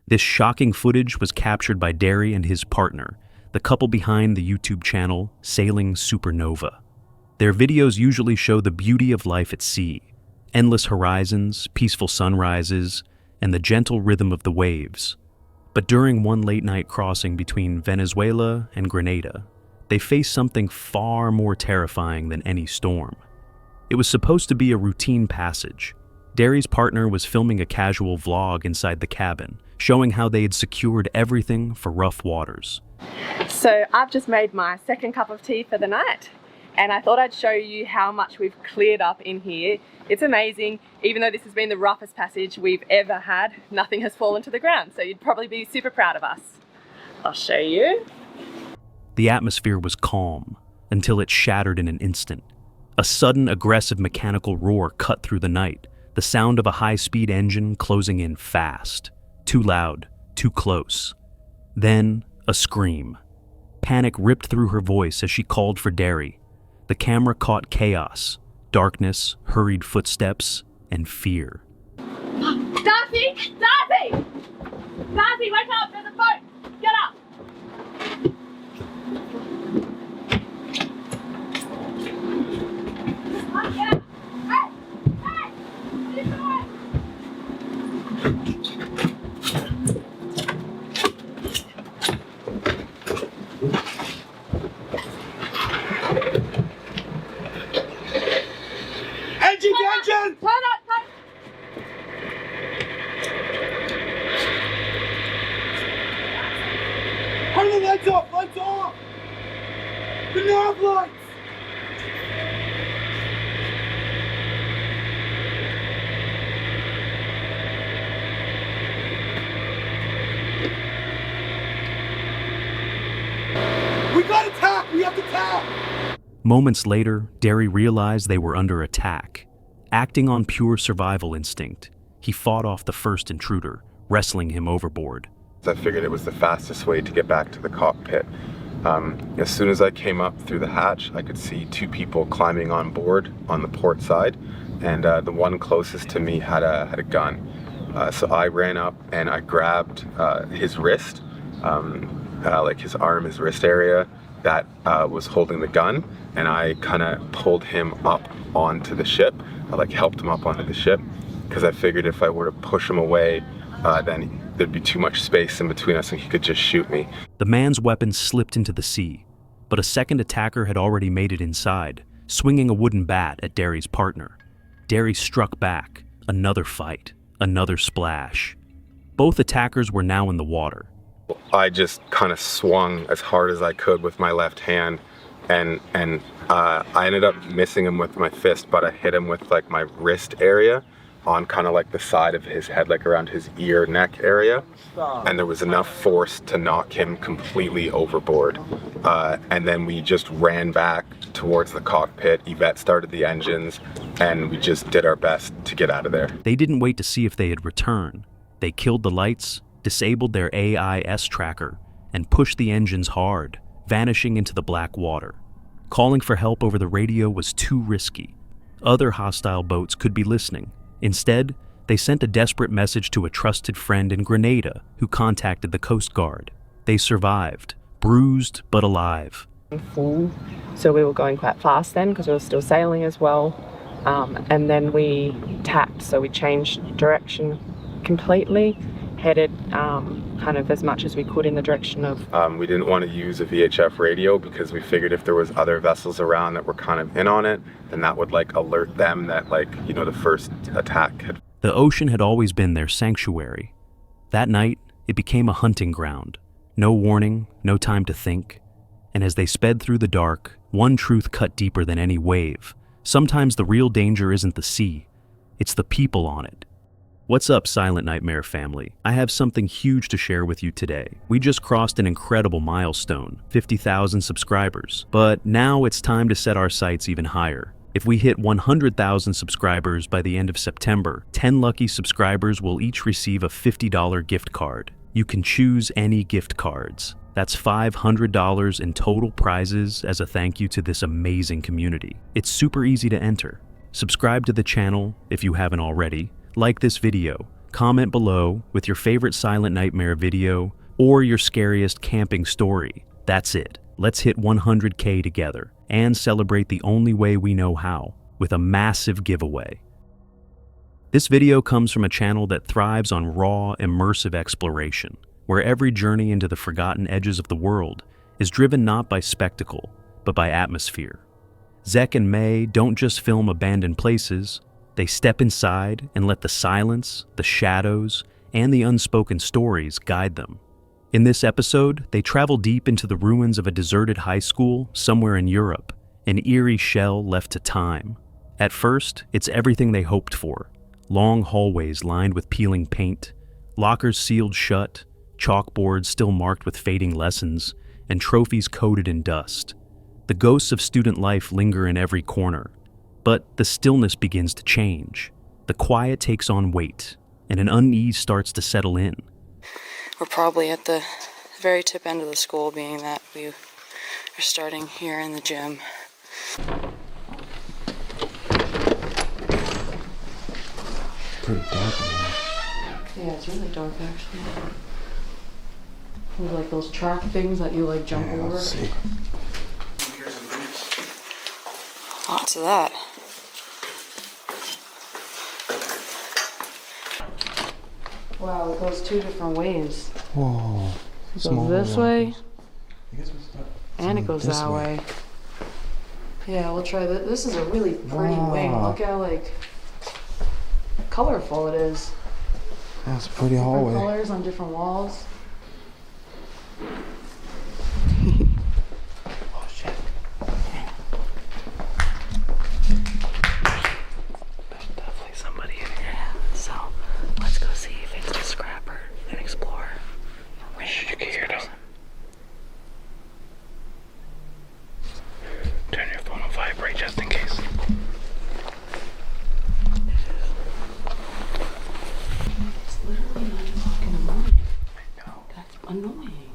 This shocking footage was captured by Derry and his partner, the couple behind the YouTube channel Sailing Supernova. Their videos usually show the beauty of life at sea, endless horizons, peaceful sunrises, and the gentle rhythm of the waves. But during one late-night crossing between Venezuela and Grenada, they faced something far more terrifying than any storm. It was supposed to be a routine passage. Derry's partner was filming a casual vlog inside the cabin, showing how they had secured everything for rough waters. So I've just made my second cup of tea for the night, and I thought I'd show you how much we've cleared up in here. It's amazing. Even though this has been the roughest passage we've ever had, nothing has fallen to the ground, so you'd probably be super proud of us. I'll show you. The atmosphere was calm until it shattered in an instant. A sudden, aggressive mechanical roar cut through the night, the sound of a high-speed engine closing in fast. Too loud, too close. Then, a scream. Panic ripped through her voice as she called for Derry. The camera caught chaos, darkness, hurried footsteps, and fear. Darcy! Darcy! Darcy, wake up! There's a boat! Get up! Get up! Hey! Hey! What are you doing? Engine! Turn up! Turn the lights off! Lights off! The nav lights! We got attacked! We have to tap! Moments later, Derry realized they were under attack. Acting on pure survival instinct, he fought off the first intruder, wrestling him overboard. I figured it was the fastest way to get back to the cockpit. As soon as I came up through the hatch, I could see two people climbing on board on the port side, and the one closest to me had a gun. So I ran up and I grabbed his wrist, like his arm, his wrist area that was holding the gun, and I kind of pulled him up onto the ship. I helped him up onto the ship because I figured if I were to push him away, then there'd be too much space in between us and he could just shoot me. The man's weapon slipped into the sea, but a second attacker had already made it inside, swinging a wooden bat at Derry's partner. Derry struck back. Another fight, another splash. Both attackers were now in the water. I just kind of swung as hard as I could with my left hand, and I ended up missing him with my fist, but I hit him with my wrist area on kind of the side of his head, around his ear, neck area. And there was enough force to knock him completely overboard. And then we just ran back towards the cockpit. Yvette started the engines, and we just did our best to get out of there. They didn't wait to see if they had returned. They killed the lights, disabled their AIS tracker, and pushed the engines hard, vanishing into the black water. Calling for help over the radio was too risky. Other hostile boats could be listening. Instead, they sent a desperate message to a trusted friend in Grenada who contacted the Coast Guard. They survived, bruised but alive. Full, so we were going quite fast then because we were still sailing as well. And then we tacked, so we changed direction completely, headed kind of as much as we could in the direction of... We didn't want to use a VHF radio because we figured if there was other vessels around that were kind of in on it, then that would alert them that the first attack had... The ocean had always been their sanctuary. That night, it became a hunting ground. No warning, no time to think. And as they sped through the dark, one truth cut deeper than any wave. Sometimes the real danger isn't the sea, it's the people on it. What's up, Silent Nightmare family? I have something huge to share with you today. We just crossed an incredible milestone, 50,000 subscribers. But now it's time to set our sights even higher. If we hit 100,000 subscribers by the end of September, 10 lucky subscribers will each receive a $50 gift card. You can choose any gift cards. That's $500 in total prizes as a thank you to this amazing community. It's super easy to enter. Subscribe to the channel if you haven't already. Like this video, Comment below with your favorite Silent Nightmare video or your scariest camping story. That's it. Let's hit 100K together and celebrate the only way we know how, with a massive giveaway. This video comes from a channel that thrives on raw, immersive exploration, where every journey into the forgotten edges of the world is driven not by spectacle, but by atmosphere. Zek and May don't just film abandoned places, they step inside and let the silence, the shadows, and the unspoken stories guide them. In this episode, they travel deep into the ruins of a deserted high school somewhere in Europe, an eerie shell left to time. At first, it's everything they hoped for. Long hallways lined with peeling paint, lockers sealed shut, chalkboards still marked with fading lessons, and trophies coated in dust. The ghosts of student life linger in every corner, but the stillness begins to change. The quiet takes on weight, and an unease starts to settle in. We're probably at the very tip end of the school, being that we are starting here in the gym. Pretty dark in here. Yeah, it's really dark actually. With like those track things that you like jump over. Let's see. Lots of that. Wow, it goes two different ways. Whoa. It goes this way, and it goes that way. Yeah, we'll try that. This is a really pretty wing. Look how like colorful it is. That's a pretty Different hallway. colors on different walls. Oh shit. There's definitely somebody in here. Yeah, so let's go see if it's a scrapper and explore. Shh, you can hear them. Turn your phone on vibrate just in case. It's literally 9 o'clock in the morning. I know. That's annoying.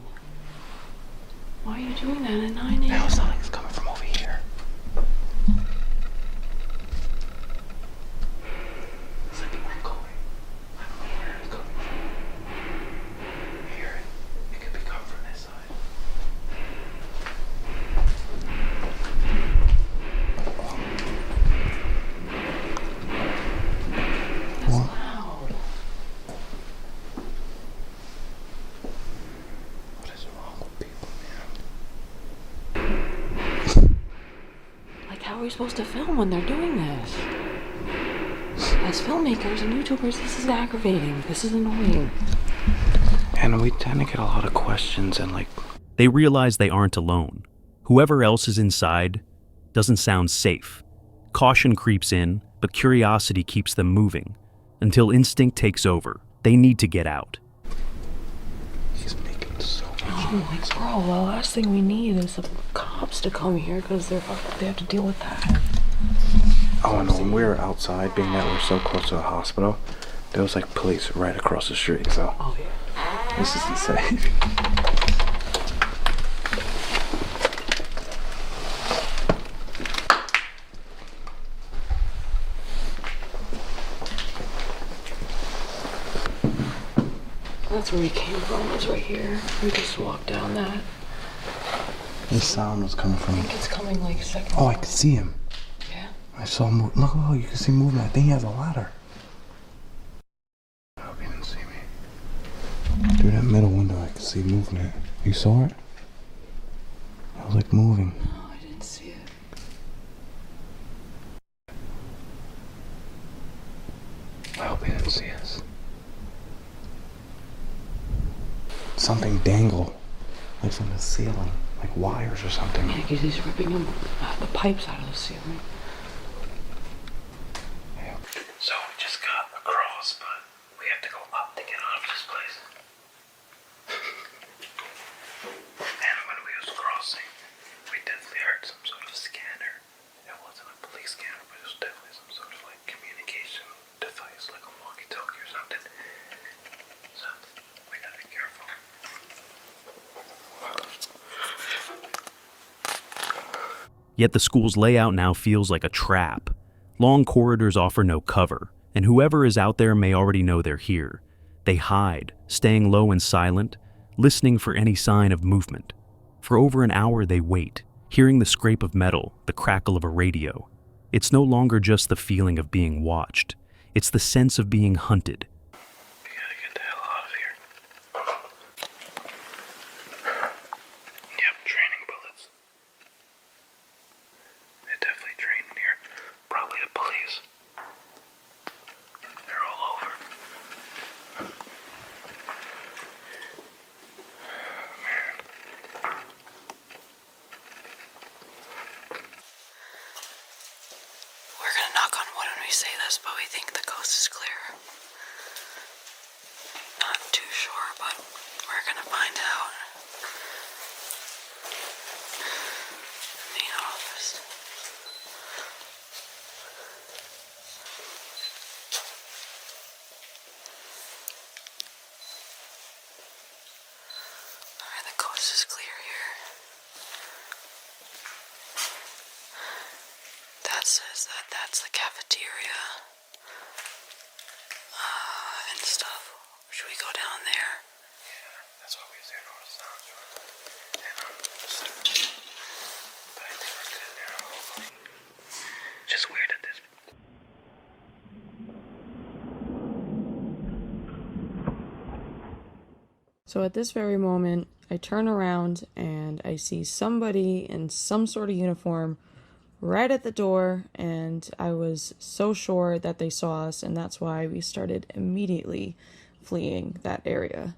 Why are you doing that at 9 a.m.? Now it sounds like it's coming from over here. It's like more going. I don't know where it's coming from. I hear it. It could be coming from this side. That's loud. What is wrong with people, man? Like, how are we supposed to film when they're doing this? As filmmakers and YouTubers, this is aggravating. This is annoying. And we tend to get a lot of questions and like, They realize they aren't alone. Whoever else is inside doesn't sound safe. Caution creeps in, but curiosity keeps them moving. Until instinct takes over, they need to get out. he's making so much. Oh my girl, the last thing we need is the cops to come here because they have to deal with that. Oh, and when we were outside, being that we're so close to the hospital, there was like police right across the street, so Oh yeah. this is insane. That's where we came from, was right here. We just walked down that. This sound was coming I from. think it's coming like second. Oh, I could see him. Yeah. I saw him. Look, oh, you can see movement. I think he has a ladder. I hope you didn't see me. Through that middle window, I could see movement. You saw it? It was like moving. No, I didn't see it. I hope he didn't see us. Something dangle, like from the ceiling, like wires or something. Yeah, because he's ripping them, the pipes out of the ceiling. So we just got across, but we have to go up to get out of this place. And when we was crossing, we definitely heard some sort of scanner. It wasn't a police scanner, but it was definitely some sort of like communication device, like a walkie-talkie or something. So we gotta be careful. Yet the school's layout now feels like a trap. Long corridors offer no cover, and whoever is out there may already know they're here. They hide, staying low and silent, listening for any sign of movement. For over an hour they wait, hearing the scrape of metal, the crackle of a radio. It's no longer just the feeling of being watched. It's the sense of being hunted. We gotta get the hell out of here. Yep, training bullets. They definitely train in here. Probably the police. They're all over. Man. We're gonna knock on wood when we say this, but we think the coast is clear. Not too sure, but we're gonna find out. Main office. Alright, the coast is clear here. That says that that's the cafeteria. And stuff. Should we go down there? Yeah, that's why we was there north sounds. And but I think we're good now, hopefully. Just weird at this. So at this very moment, I turn around and I see somebody in some sort of uniform right at the door, and I was so sure that they saw us, and that's why we started immediately fleeing that area.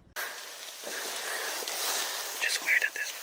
Just weird at this.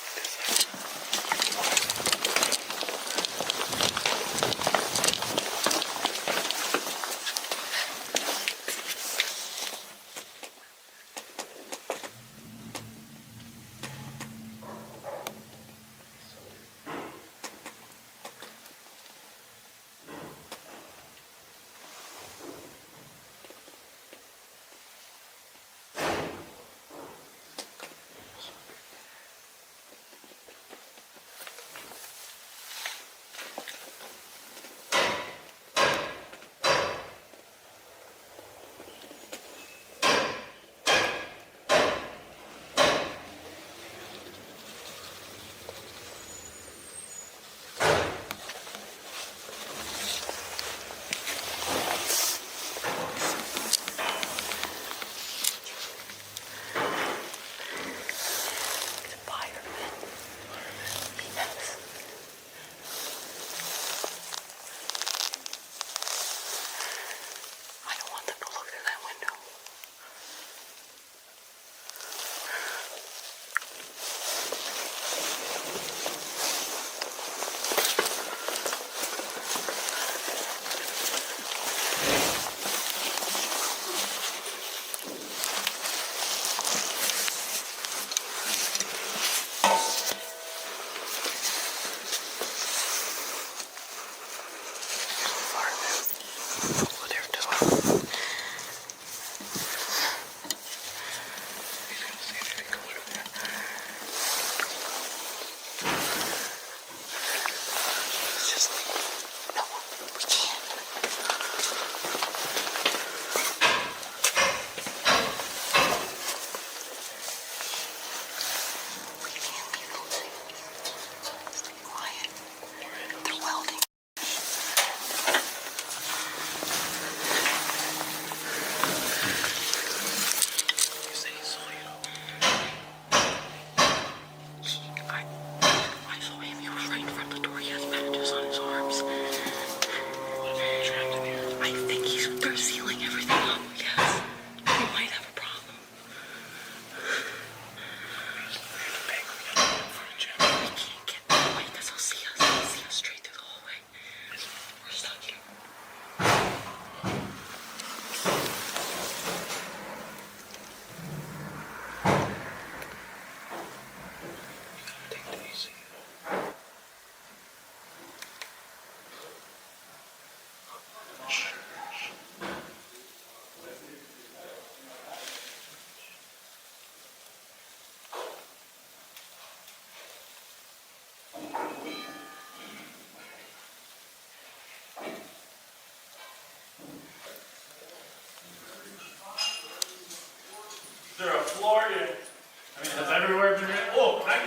There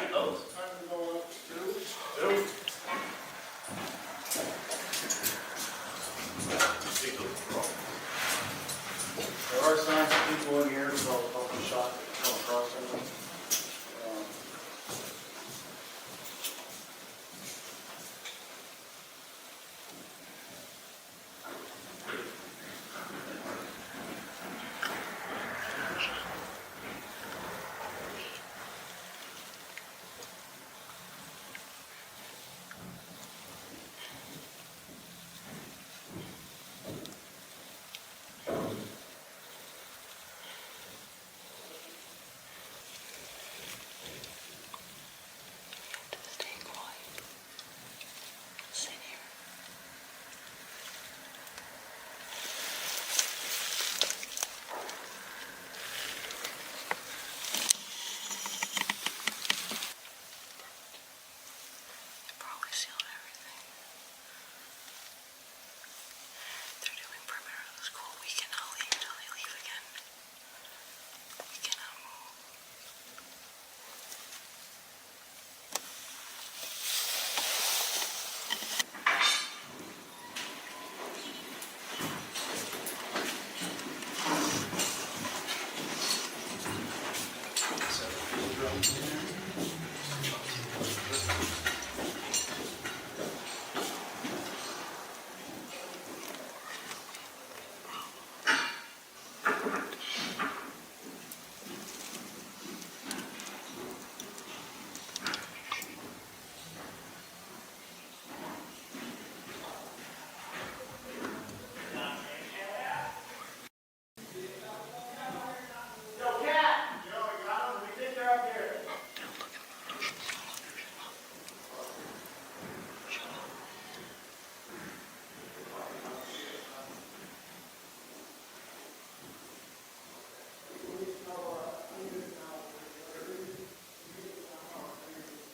are signs of people in here, so I'll be shot come across them.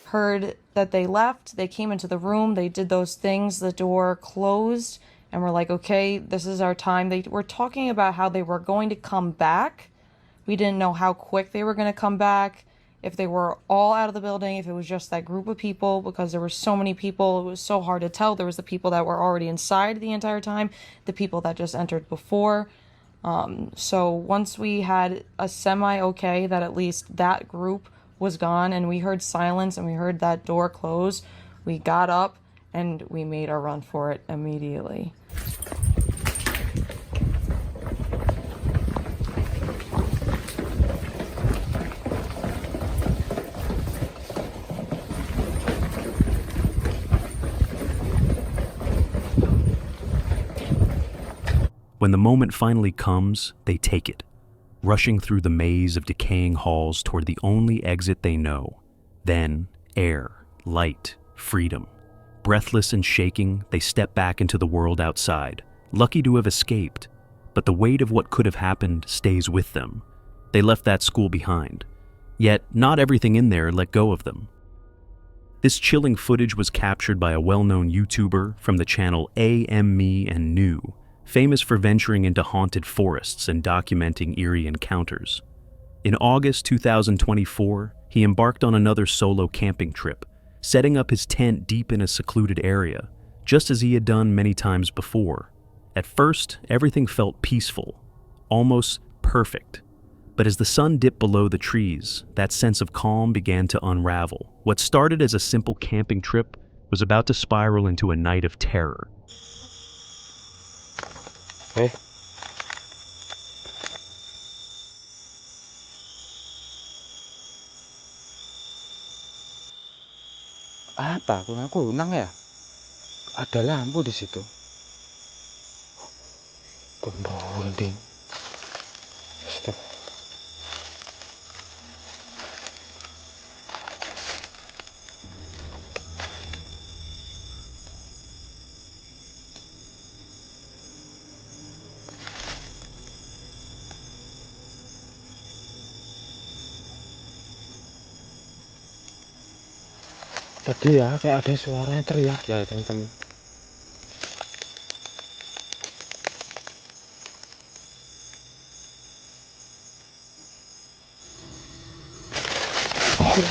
Heard that they left, they came into the room, they did those things, the door closed, and we're like, okay, this is our time. They were talking about how they were going to come back. We didn't know how quick they were going to come back, if they were all out of the building, if it was just that group of people, because there were so many people, it was so hard to tell. There was the people that were already inside the entire time, the people that just entered before. So once we had a semi-okay that at least that group was gone and we heard silence and we heard that door close, we got up and we made a run for it immediately. When the moment finally comes, they take it, rushing through the maze of decaying halls toward the only exit they know. Then, air, light, freedom. Breathless and shaking, they step back into the world outside, lucky to have escaped. But the weight of what could have happened stays with them. They left that school behind. Yet, not everything in there let go of them. This chilling footage was captured by a well-known YouTuber from the channel Me and New, famous for venturing into haunted forests and documenting eerie encounters. In August 2024, he embarked on another solo camping trip, setting up his tent deep in a secluded area, just as he had done many times before. At first, everything felt peaceful, almost perfect. But as the sun dipped below the trees, that sense of calm began to unravel. What started as a simple camping trip was about to spiral into a night of terror. Hey. Apa? Aku unang ya? Ada lampu di situ. Pembunuh. Stop. Tadi ya kayak ada suaranya teriak ya teman-teman. Oh.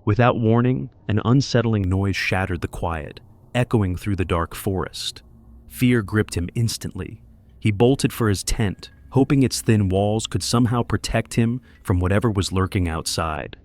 Without warning, an unsettling noise shattered the quiet, echoing through the dark forest. Fear gripped him instantly. He bolted for his tent, hoping its thin walls could somehow protect him from whatever was lurking outside.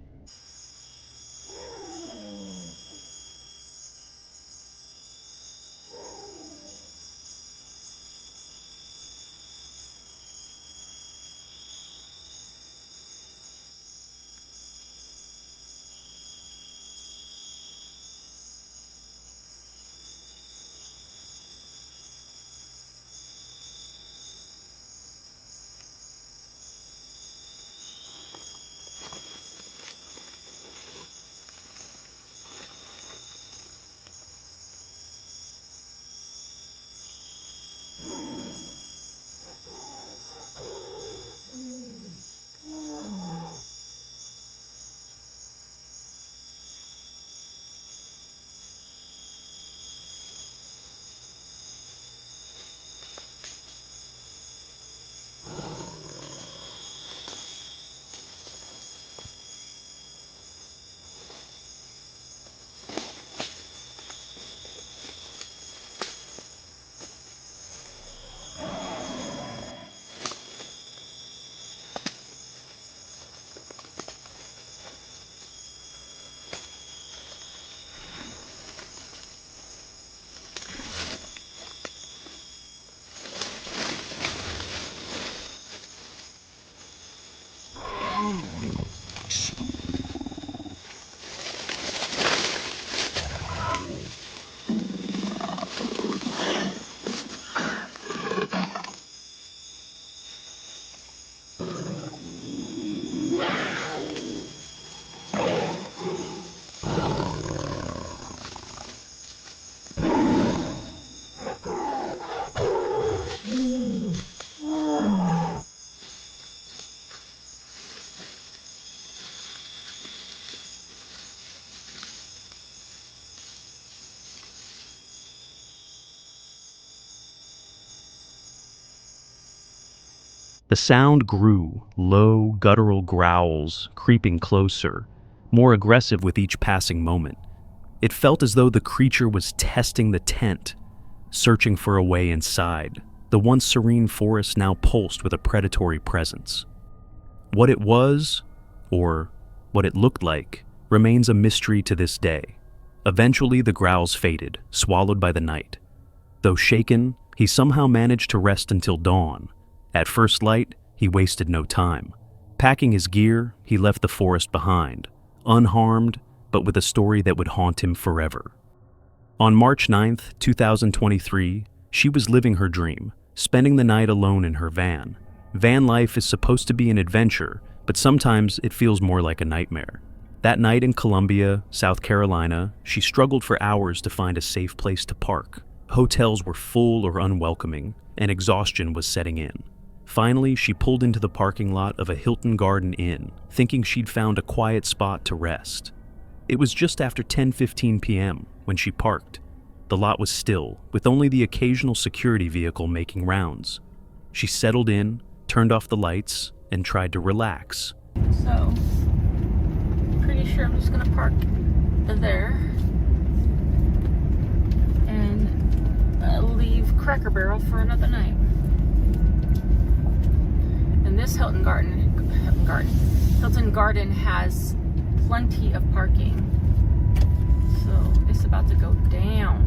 The sound grew, low, guttural growls, creeping closer, more aggressive with each passing moment. It felt as though the creature was testing the tent, searching for a way inside. The once serene forest now pulsed with a predatory presence. What it was, or what it looked like, remains a mystery to this day. Eventually, the growls faded, swallowed by the night. Though shaken, he somehow managed to rest until dawn. At first light, he wasted no time. Packing his gear, he left the forest behind, unharmed, but with a story that would haunt him forever. On March 9th, 2023, she was living her dream, spending the night alone in her van. Van life is supposed to be an adventure, but sometimes it feels more like a nightmare. That night in Columbia, South Carolina, she struggled for hours to find a safe place to park. Hotels were full or unwelcoming, and exhaustion was setting in. Finally, she pulled into the parking lot of a Hilton Garden Inn, thinking she'd found a quiet spot to rest. It was just after 10:15 p.m. when she parked. The lot was still, with only the occasional security vehicle making rounds. She settled in, turned off the lights, and tried to relax. So, pretty sure I'm just gonna park there and leave Cracker Barrel for another night. And this Hilton Garden has plenty of parking. So it's about to go down.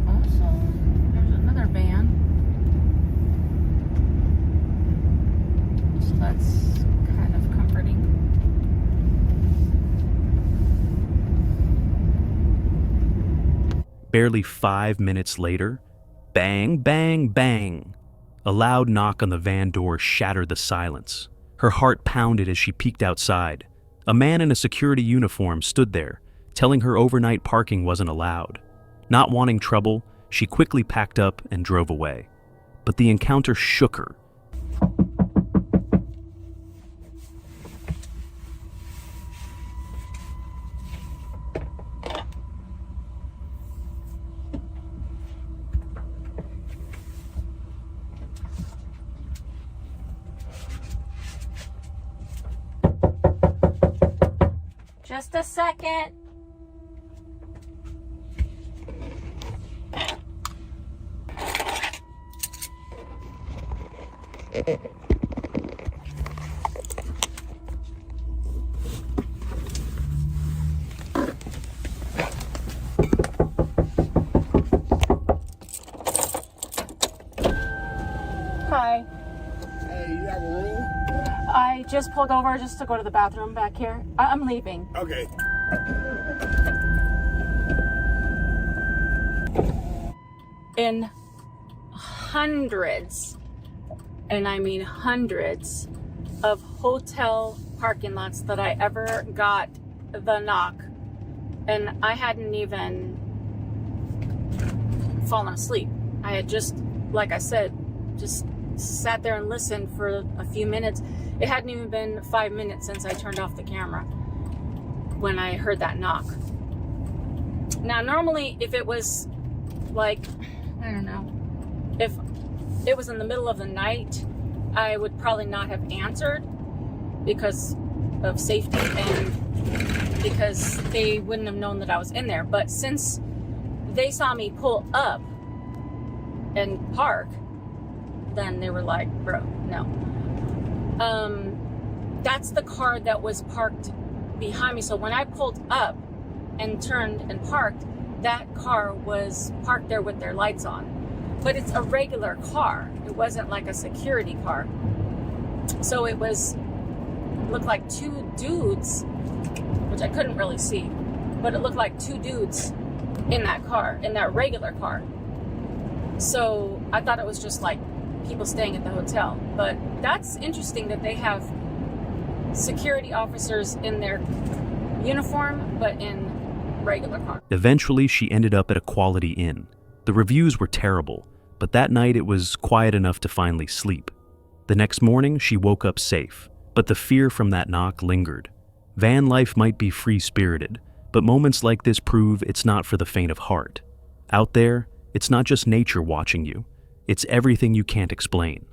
Also, there's another van. So that's kind of comforting. Barely 5 minutes later, bang, bang, bang. A loud knock on the van door shattered the silence. Her heart pounded as she peeked outside. A man in a security uniform stood there, telling her overnight parking wasn't allowed. Not wanting trouble, she quickly packed up and drove away. But the encounter shook her. Just a second. Hi. Hey, you have a room? I just pulled over just to go to the bathroom back here. I'm leaving. Okay. In hundreds, and I mean hundreds, of hotel parking lots that I ever got the knock, and I hadn't even fallen asleep. I had just, like I said, just sat there and listened for a few minutes. It hadn't even been 5 minutes since I turned off the camera when I heard that knock. Now, normally, if it was like, I don't know, if it was in the middle of the night, I would probably not have answered because of safety and because they wouldn't have known that I was in there. But since they saw me pull up and park, then they were like, bro, no. That's the car that was parked behind me. So when I pulled up and turned and parked, that car was parked there with their lights on. But it's a regular car. It wasn't like a security car. So it looked like two dudes, which I couldn't really see, but it looked like two dudes in that car, in that regular car. So I thought it was just like people staying at the hotel. But that's interesting that they have security officers in their uniform, but in regular car. Eventually, she ended up at a Quality Inn. The reviews were terrible, but that night it was quiet enough to finally sleep. The next morning, she woke up safe, but the fear from that knock lingered. Van life might be free-spirited, but moments like this prove it's not for the faint of heart. Out there, it's not just nature watching you, it's everything you can't explain.